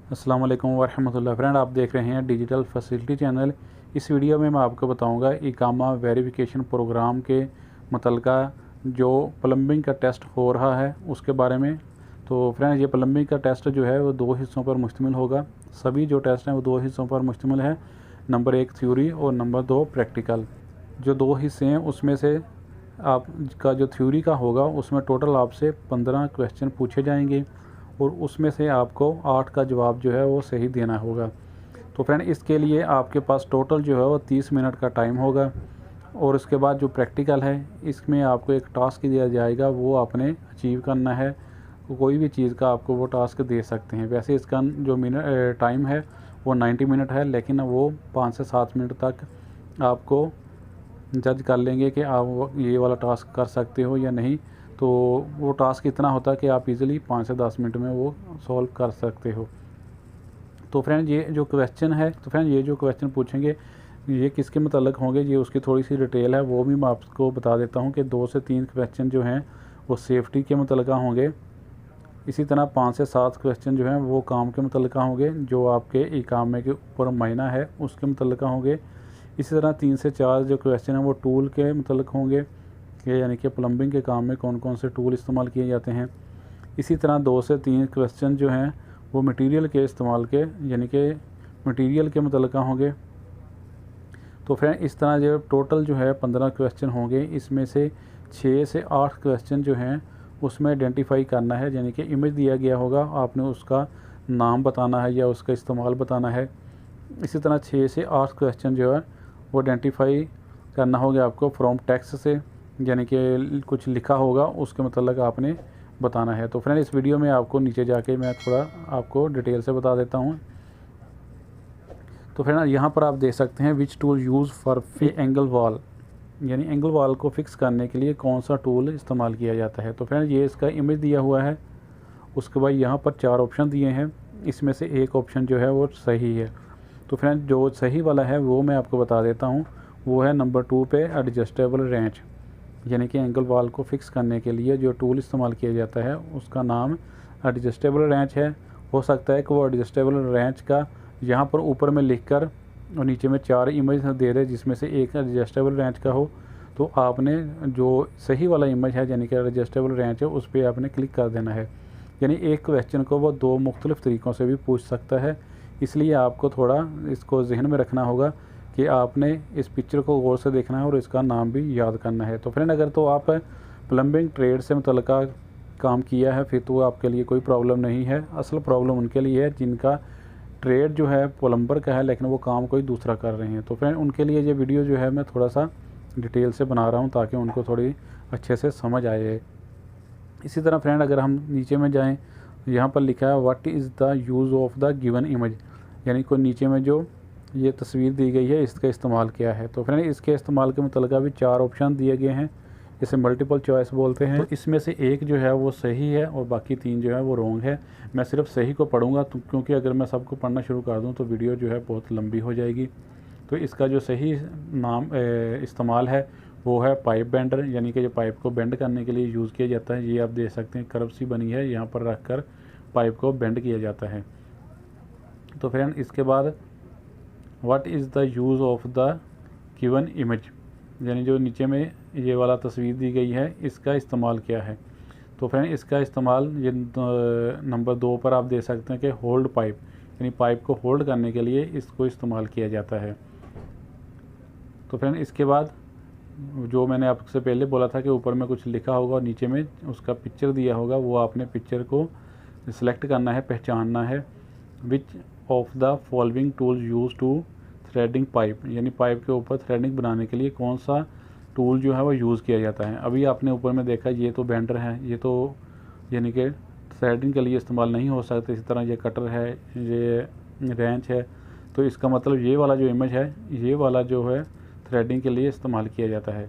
अस्सलाम वालेकुम वरहमतुल्लाह। फ्रेंड, आप देख रहे हैं डिजिटल फैसिलिटी चैनल। इस वीडियो में मैं आपको बताऊंगा इकामा वेरिफिकेशन प्रोग्राम के मुतलका जो प्लम्बिंग का टेस्ट हो रहा है उसके बारे में। तो फ्रेंड, ये प्लम्बिंग का टेस्ट जो है वो दो हिस्सों पर मुश्तमिल होगा। सभी जो टेस्ट हैं वो दो हिस्सों पर मुश्तमिल है। नंबर 1 थ्योरी और नंबर 2 प्रैक्टिकल। जो दो हिस्से हैं उसमें से आपका जो थ्योरी का होगा उसमें टोटल आपसे 15 क्वेश्चन पूछे जाएंगे और उसमें से आपको 8 का जवाब जो है वो सही देना होगा। तो फ्रेंड, इसके लिए आपके पास टोटल जो है वो 30 मिनट का टाइम होगा। और उसके बाद जो प्रैक्टिकल है इसमें आपको एक टास्क दिया जाएगा, वो आपने अचीव करना है। कोई भी चीज़ का आपको वो टास्क दे सकते हैं। वैसे इसका जो टाइम है वो 90 मिनट है, लेकिन वो 5 से 7 मिनट तक आपको जज कर लेंगे कि आप ये वाला टास्क कर सकते हो या नहीं। तो वो टास्क इतना होता है कि आप इजीली 5 से 10 मिनट में वो सॉल्व कर सकते हो। तो फ्रेंड, ये जो क्वेश्चन पूछेंगे ये किसके मतलब होंगे, ये उसकी थोड़ी सी डिटेल है, वो भी मैं आपको बता देता हूँ कि 2 से 3 क्वेश्चन जो हैं वो सेफ्टी के मतलब होंगे। इसी तरह 5 से 7 क्वेश्चन जो हैं वो काम के मतलब होंगे, जो आपके इकामे के ऊपर महीना है उसके मतलब होंगे। इसी तरह 3 से 4 जो क्वेश्चन हैं वो टूल के मतलब होंगे कि यानी कि प्लम्बिंग के काम में कौन कौन से टूल इस्तेमाल किए जाते हैं। इसी तरह 2 से 3 क्वेश्चन जो हैं वो मटेरियल के इस्तेमाल के यानी कि मटेरियल के मतलब होंगे। तो फ्रेंड, इस तरह जो टोटल जो है 15 क्वेश्चन होंगे, इसमें से 6 से 8 क्वेश्चन जो हैं उसमें आइडेंटिफाई करना है, यानी कि इमेज दिया गया होगा, आपने उसका नाम बताना है या उसका इस्तेमाल बताना है। इसी तरह 6 से 8 क्वेश्चन जो है वो आइडेंटिफाई करना होगा आपको फ्रॉम टेक्स्ट से, यानी कि कुछ लिखा होगा उसके मतलब आपने बताना है। तो फ्रेंड, इस वीडियो में आपको नीचे जाके मैं थोड़ा आपको डिटेल से बता देता हूँ। तो फ्रेंड, यहाँ पर आप देख सकते हैं which tool use for angle wall, यानी एंगल वॉल को फिक्स करने के लिए कौन सा टूल इस्तेमाल किया जाता है। तो फ्रेंड, ये इसका इमेज दिया हुआ है। उसके बाद यहाँ पर 4 ऑप्शन दिए हैं, इसमें से एक ऑप्शन जो है वो सही है। तो फ्रेंड, जो सही वाला है वो मैं आपको बता देता हूँ, वो है नंबर 2 पे एडजस्टेबल रेंच, यानी कि एंगल वॉल को फिक्स करने के लिए जो टूल इस्तेमाल किया जाता है उसका नाम एडजस्टेबल रेंच है। हो सकता है कि वो एडजस्टेबल रेंच का यहाँ पर ऊपर में लिखकर और नीचे में 4 इमेज दे रहे जिसमें से एक एडजस्टेबल रेंच का हो, तो आपने जो सही वाला इमेज है यानी कि एडजस्टेबल रेंच है उस पर आपने क्लिक कर देना है। यानी एक क्वेश्चन को वो 2 मुख्तलिफ़ तरीक़ों से भी पूछ सकता है, इसलिए आपको थोड़ा इसको जहन में रखना होगा कि आपने इस पिक्चर को गौर से देखना है और इसका नाम भी याद करना है। तो फ्रेंड, अगर तो आप प्लम्बिंग ट्रेड से मुतल्लिका काम किया है फिर तो आपके लिए कोई प्रॉब्लम नहीं है। असल प्रॉब्लम उनके लिए है जिनका ट्रेड जो है प्लम्बर का है लेकिन वो काम कोई दूसरा कर रहे हैं। तो फ्रेंड, उनके लिए ये वीडियो जो है मैं थोड़ा सा डिटेल से बना रहा हूँ ताकि उनको थोड़ी अच्छे से समझ आए। इसी तरह फ्रेंड, अगर हम नीचे में जाएं, यहाँ पर लिखा है what is the use of the given image, यानी कोई नीचे में जो ये तस्वीर दी गई है इसका इस्तेमाल क्या है। तो फ्रेंड, इसके इस्तेमाल के मतलब भी 4 ऑप्शन दिए गए हैं, इसे मल्टीपल चॉइस बोलते हैं। तो इसमें से एक जो है वो सही है और बाकी 3 जो है वो रॉन्ग है। मैं सिर्फ सही को पढ़ूंगा तो क्योंकि अगर मैं सबको पढ़ना शुरू कर दूं तो वीडियो जो है बहुत लंबी हो जाएगी। तो इसका जो सही नाम इस्तेमाल है वो है पाइप बेंडर, यानी कि जो पाइप को बेंड करने के लिए यूज़ किया जाता है। ये आप देख सकते हैं कर्व सी बनी है, यहाँ पर रख कर पाइप को बेंड किया जाता है। तो फ्रेंड, इसके बाद what is the use of the given image, यानी जो नीचे में ये वाला तस्वीर दी गई है इसका इस्तेमाल क्या है। तो फ्रेंड, इसका इस्तेमाल ये नंबर 2 पर आप देख सकते हैं कि होल्ड पाइप, यानी पाइप को होल्ड करने के लिए इसको इस्तेमाल किया जाता है। तो फ्रेंड, इसके बाद जो मैंने आपसे पहले बोला था कि ऊपर में कुछ लिखा होगा और नीचे में उसका पिक्चर दिया होगा, वो आपने पिक्चर को सिलेक्ट करना है, पहचानना है। Which of the following tool use to threading pipe, यानी पाइप के ऊपर थ्रेडिंग बनाने के लिए कौन सा टूल जो है वो यूज़ किया जाता है। अभी आपने ऊपर में देखा ये तो बेंडर है, ये तो यानी कि थ्रेडिंग के लिए इस्तेमाल नहीं हो सकता। इसी तरह ये कटर है, ये रेंच है, तो इसका मतलब ये वाला जो इमेज है ये वाला जो है थ्रेडिंग के लिए इस्तेमाल किया जाता है।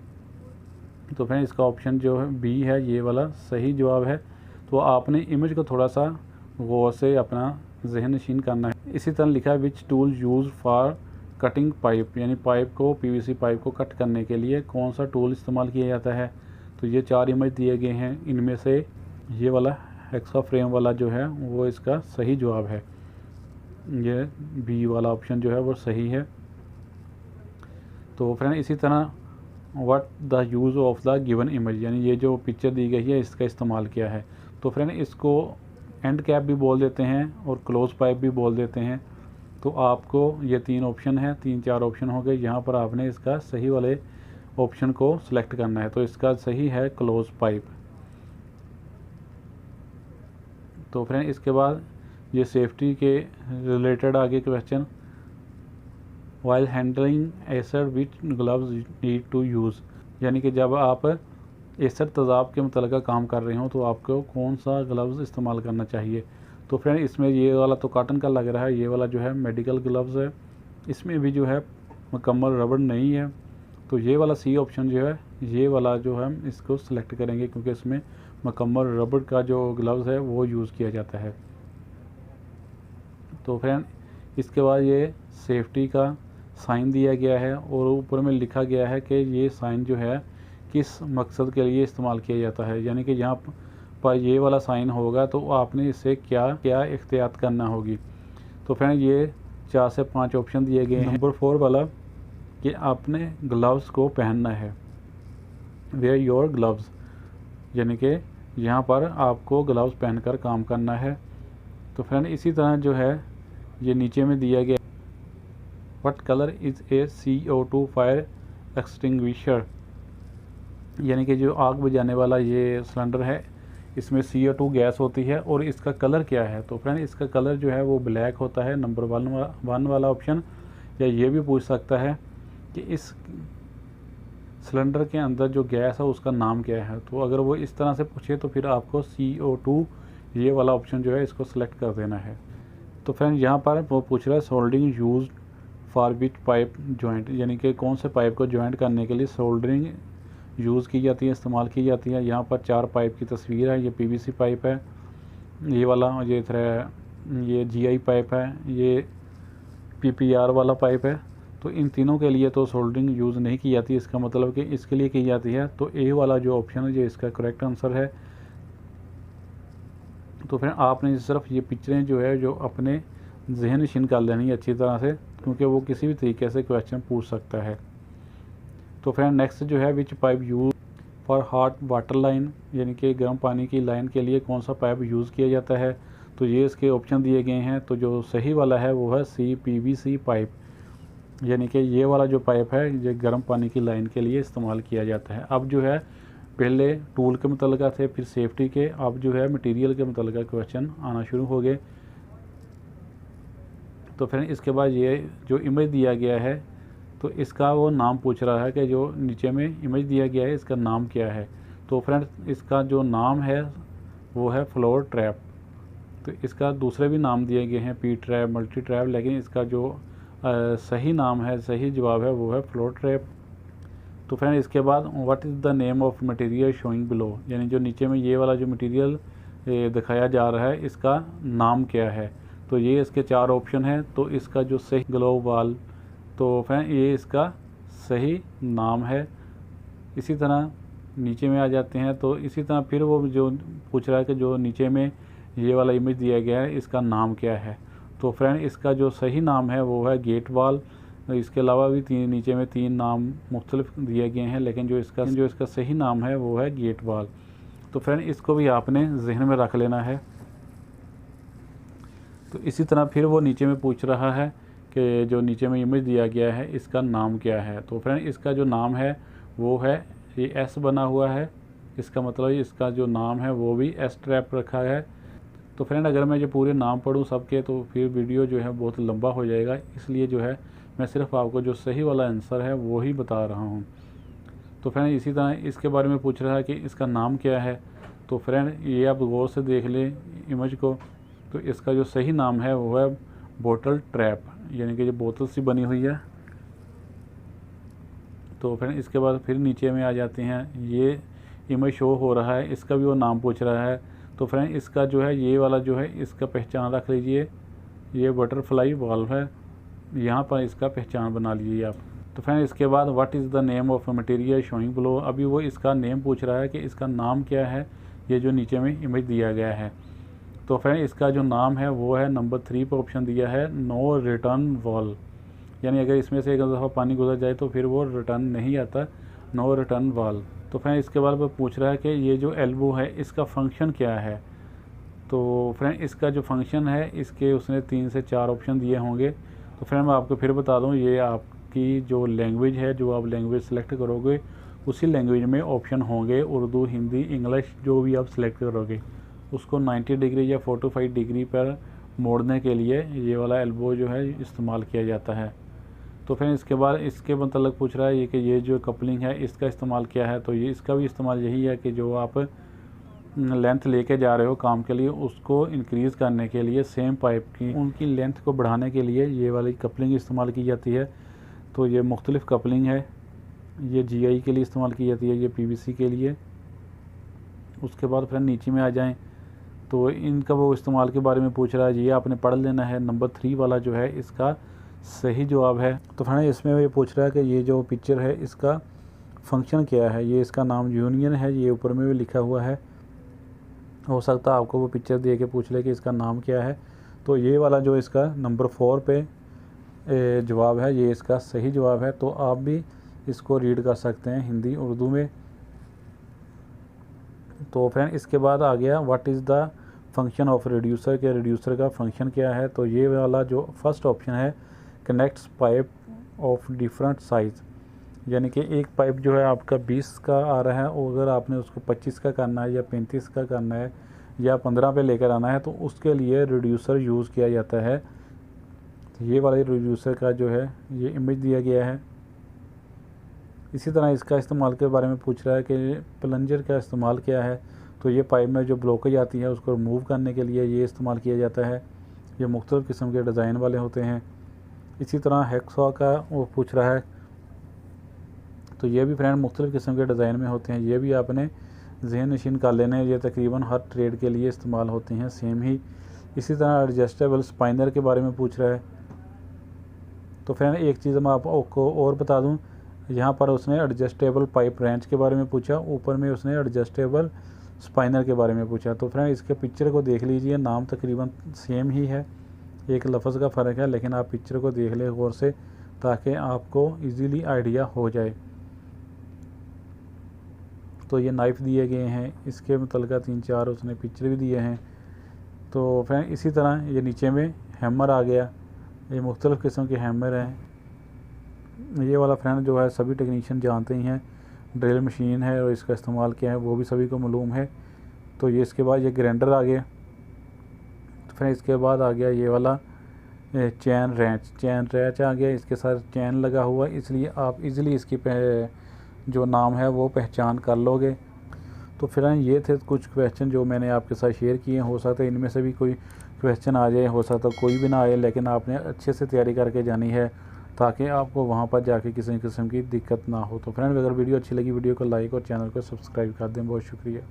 तो फ्रेंड, इसका ऑप्शन जो है बी है, ये वाला सही जवाब है। तो आपने इमेज को थोड़ा सा गौर से अपना जहन नशीन करना है। इसी तरह लिखा है which tool use for cutting pipe, यानी पाइप को पीवीसी पाइप को कट करने के लिए कौन सा टूल इस्तेमाल किया जाता है। तो ये 4 इमेज दिए गए हैं, इनमें से ये वाला हेक्सा फ्रेम वाला जो है वो इसका सही जवाब है। ये बी वाला ऑप्शन जो है वो सही है। तो फ्रेंड इसी तरह what the use of the given image, यानी ये जो पिक्चर दी गई है इसका इस्तेमाल क्या है। तो फ्रेंड इसको एंड कैप भी बोल देते हैं और क्लोज पाइप भी बोल देते हैं। तो आपको ये 3 ऑप्शन है, 3-4 ऑप्शन हो गए। यहाँ पर आपने इसका सही वाले ऑप्शन को सिलेक्ट करना है। तो इसका सही है क्लोज पाइप। तो फ्रेंड इसके बाद ये सेफ्टी के रिलेटेड आगे question, while handling acid which gloves need to use, यानी कि जब आप एसिड तेज़ाब के मुतल्लिक़ काम कर रहे हो तो आपको कौन सा ग्लव्स इस्तेमाल करना चाहिए। तो फ्रेंड इसमें ये वाला तो कॉटन का लग रहा है, ये वाला जो है मेडिकल ग्लव्स है, इसमें भी जो है मुकम्मल रबड़ नहीं है। तो ये वाला सी ऑप्शन जो है, ये वाला जो है हम इसको सिलेक्ट करेंगे क्योंकि इसमें मुकम्मल रबड़ का जो ग्लव्स है वो यूज़ किया जाता है। तो फ्रेंड इसके बाद ये सेफ्टी का साइन दिया गया है और ऊपर में लिखा गया है कि ये साइन जो है किस मकसद के लिए इस्तेमाल किया जाता है, यानी कि यहाँ पर ये वाला साइन होगा तो आपने इससे क्या क्या एहतियात करना होगी। तो फ्रेंड ये 4 से 5 ऑप्शन दिए गए हैं। नंबर 4 वाला कि आपने ग्लव्स को पहनना है, वेयर योर ग्लव्स, यानी कि यहाँ पर आपको ग्लव्स पहनकर काम करना है। तो फ्रेंड इसी तरह जो है ये नीचे में दिया गया, what colour is a CO2 fire extinguisher, यानी कि जो आग बुझाने वाला ये सिलेंडर है इसमें CO2 गैस होती है और इसका कलर क्या है। तो फ्रेंड इसका कलर जो है वो ब्लैक होता है, नंबर 1 वाला ऑप्शन। या ये भी पूछ सकता है कि इस सिलेंडर के अंदर जो गैस है उसका नाम क्या है। तो अगर वो इस तरह से पूछे तो फिर आपको CO2 ये वाला ऑप्शन जो है इसको सिलेक्ट कर देना है। तो फ्रेंड यहाँ पर वो पूछ रहा है soldering used for which pipe joint, यानी कि कौन से पाइप को जॉइंट करने के लिए सोल्डरिंग यूज़ की जाती है, इस्तेमाल की जाती है। यहाँ पर 4 पाइप की तस्वीर है। ये PVC पाइप है, ये वाला ये GI पाइप है, ये PPR वाला पाइप है। तो इन तीनों के लिए तो सोल्डरिंग यूज़ नहीं की जाती, इसका मतलब कि इसके लिए की जाती है। तो ए वाला जो ऑप्शन है ये इसका करेक्ट आंसर है। तो फिर आपने सिर्फ ये पिक्चरें जो है जो अपने जहन नशीन कर लेनी है अच्छी तरह से, क्योंकि वो किसी भी तरीके से क्वेश्चन पूछ सकता है। तो फ्रेंड नेक्स्ट जो है which pipe use for hot water line, यानी कि गर्म पानी की लाइन के लिए कौन सा पाइप यूज़ किया जाता है। तो ये इसके ऑप्शन दिए गए हैं। तो जो सही वाला है वो है C PVC पाइप, यानी कि ये वाला जो पाइप है ये गर्म पानी की लाइन के लिए इस्तेमाल किया जाता है। अब जो है पहले टूल के मुतल्लिक़ थे, फिर सेफ्टी के, अब जो है मटेरियल के मुतल्लिक़ क्वेश्चन आना शुरू हो गए। तो फ्रेंड इसके बाद ये जो इमेज दिया गया है तो इसका वो नाम पूछ रहा है कि जो नीचे में इमेज दिया गया है इसका नाम क्या है। तो फ्रेंड इसका जो नाम है वो है फ्लोर ट्रैप। तो इसका दूसरे भी नाम दिए गए हैं, P ट्रैप, मल्टी ट्रैप, लेकिन इसका जो सही नाम है, सही जवाब है वो है फ्लोर ट्रैप। तो फ्रेंड इसके बाद what is the name of material showing below, यानी जो नीचे में ये वाला जो मटेरियल दिखाया जा रहा है इसका नाम क्या है। तो ये इसके 4 ऑप्शन हैं। तो इसका जो सही ग्लोव वाल, तो फ्रेंड ये इसका सही नाम है। इसी तरह नीचे में आ जाते हैं। तो इसी तरह फिर वो जो पूछ रहा है कि जो नीचे में ये वाला इमेज दिया गया है इसका नाम क्या है। तो फ्रेंड इसका जो सही नाम है वो है गेट वाल। इसके अलावा भी नीचे में 3 नाम मुख्तलिफ दिए गए हैं, लेकिन जो इसका सही नाम है वो है गेट वाल। तो फ्रेंड इसको भी आपने जहन में रख लेना है। तो इसी तरह फिर वो नीचे में पूछ रहा है कि जो नीचे में इमेज दिया गया है इसका नाम क्या है। तो फ्रेंड इसका जो नाम है वो है, ये S बना हुआ है, इसका मतलब इसका जो नाम है वो भी S ट्रैप रखा है। तो फ्रेंड अगर मैं जो पूरे नाम पढ़ूँ सबके तो फिर वीडियो जो है बहुत लंबा हो जाएगा, इसलिए जो है मैं सिर्फ आपको जो सही वाला आंसर है वो ही बता रहा हूँ। तो फ्रेंड इसी तरह इसके बारे में पूछ रहा है कि इसका नाम क्या है। तो फ्रेंड ये आप गौर से देख लें इमेज को। तो इसका जो सही नाम है वो है बोतल ट्रैप, यानी कि जो बोतल सी बनी हुई है। तो फ्रेंड इसके बाद फिर नीचे में आ जाते हैं, ये इमेज शो हो रहा है, इसका भी वो नाम पूछ रहा है। तो फ्रेंड इसका जो है ये वाला जो है इसका पहचान रख लीजिए, ये बटरफ्लाई वाल्व है, यहाँ पर इसका पहचान बना लीजिए आप। तो फ्रेंड इसके बाद what is the name of material showing below, अभी वो इसका नेम पूछ रहा है कि इसका नाम क्या है, ये जो नीचे में इमेज दिया गया है। तो फ्रेंड इसका जो नाम है वो है नंबर 3 पर ऑप्शन दिया है नो रिटर्न वॉल, यानी अगर इसमें से एक दफ़ा पानी गुजर जाए तो फिर वो रिटर्न नहीं आता, नो रिटर्न वॉल। तो फ्रेंड इसके बाद वो पूछ रहा है कि ये जो एल्बो है इसका फंक्शन क्या है। तो फ्रेंड इसका जो फंक्शन है इसके उसने 3 से 4 ऑप्शन दिए होंगे। तो फ्रेंड मैं आपको फिर बता दूं, ये आपकी जो लैंग्वेज है, जो आप लैंग्वेज सेलेक्ट करोगे उसी लैंग्वेज में ऑप्शन होंगे, उर्दू, हिंदी, इंग्लिश, जो भी आप सिलेक्ट करोगे उसको 90 डिग्री या 45 डिग्री पर मोड़ने के लिए ये वाला एल्बो जो है इस्तेमाल किया जाता है। तो फिर इसके बाद इसके मतलब पूछ रहा है ये कि ये जो कपलिंग है इसका इस्तेमाल क्या है। तो ये इसका भी इस्तेमाल यही है कि जो आप लेंथ लेके जा रहे हो काम के लिए उसको इंक्रीज़ करने के लिए सेम पाइप की उनकी लेंथ को बढ़ाने के लिए ये वाली कपलिंग इस्तेमाल की जाती है। तो ये मुख्तलिफ़ कपलिंग है, ये GI के लिए इस्तेमाल की जाती है, ये PVC के लिए। उसके बाद फिर नीचे में आ जाएं तो इनका वो इस्तेमाल के बारे में पूछ रहा है, ये आपने पढ़ लेना है। नंबर 3 वाला जो है इसका सही जवाब है। तो फ्रेंड इसमें ये पूछ रहा है कि ये जो पिक्चर है इसका फंक्शन क्या है। ये इसका नाम यूनियन है, ये ऊपर में भी लिखा हुआ है। हो सकता है आपको वो पिक्चर दे के पूछ ले कि इसका नाम क्या है। तो ये वाला जो इसका नंबर 4 पे जवाब है, ये इसका सही जवाब है। तो आप भी इसको रीड कर सकते हैं हिंदी उर्दू में। तो फ्रेंड इसके बाद आ गया what is the function of reducer, के रिड्यूसर का फंक्शन क्या है। तो ये वाला जो फर्स्ट ऑप्शन है connects pipe of different size, यानी कि एक पाइप जो है आपका 20 का आ रहा है और अगर आपने उसको 25 का करना है या 35 का करना है या 15 पे लेकर आना है तो उसके लिए रिड्यूसर यूज़ किया जाता है। तो ये वाले रिड्यूसर का जो है ये इमेज दिया गया है। इसी तरह इसका इस्तेमाल के बारे में पूछ रहा है कि प्लंजर का इस्तेमाल क्या है। तो ये पाइप में जो ब्लॉकेज आती है उसको रिमूव करने के लिए ये इस्तेमाल किया जाता है। ये मुख्तलिफ़ किस्म के डिज़ाइन वाले होते हैं। इसी तरह हैक्सॉ का वो पूछ रहा है, तो ये भी फ्रेंड मुख्तलिफ़ किस्म के डिज़ाइन में होते हैं। ये भी आपने जहन नशीन कर लेने, ये तकरीबन हर ट्रेड के लिए इस्तेमाल होते हैं सेम ही। इसी तरह एडजस्टेबल स्पाइनर के बारे में पूछ रहा है। तो फ्रेंड एक चीज़ मैं आपको और बता दूं, यहाँ पर उसने एडजस्टेबल पाइप रेंच के बारे में पूछा, ऊपर में उसने एडजस्टेबल स्पाइनर के बारे में पूछा। तो फ्रेंड इसके पिक्चर को देख लीजिए, नाम तकरीबन सेम ही है, एक लफ्ज़ का फ़र्क है, लेकिन आप पिक्चर को देख लें गौर से ताकि आपको इजीली आइडिया हो जाए। तो ये नाइफ़ दिए गए हैं, इसके मुतल्लिक़ 3-4 उसने पिक्चर भी दिए हैं। तो फ्रेंड इसी तरह ये नीचे में हैमर आ गया, ये मुख्तलिफ़ किस्म के हैमर हैं। ये वाला फ्रेंड जो है सभी टेक्नीशियन जानते ही हैं, ड्रिल मशीन है और इसका इस्तेमाल क्या है वो भी सभी को मालूम है। तो ये इसके बाद ये ग्राइंडर आ गया। तो फिर इसके बाद आ गया ये वाला चैन रैंच आ गया, इसके साथ चैन लगा हुआ, इसलिए आप इजीली इसकी जो नाम है वो पहचान कर लोगे। तो फिर ये थे कुछ क्वेश्चन जो मैंने आपके साथ शेयर किए। हो सकता है इनमें से भी कोई क्वेश्चन आ जाए, हो सकता है कोई भी ना आए, लेकिन आपने अच्छे से तैयारी करके जानी है ताकि आपको वहाँ पर जाके किसी किस्म की दिक्कत ना हो। तो फ्रेंड अगर वीडियो अच्छी लगी वीडियो को लाइक और चैनल को सब्सक्राइब कर दें। बहुत शुक्रिया।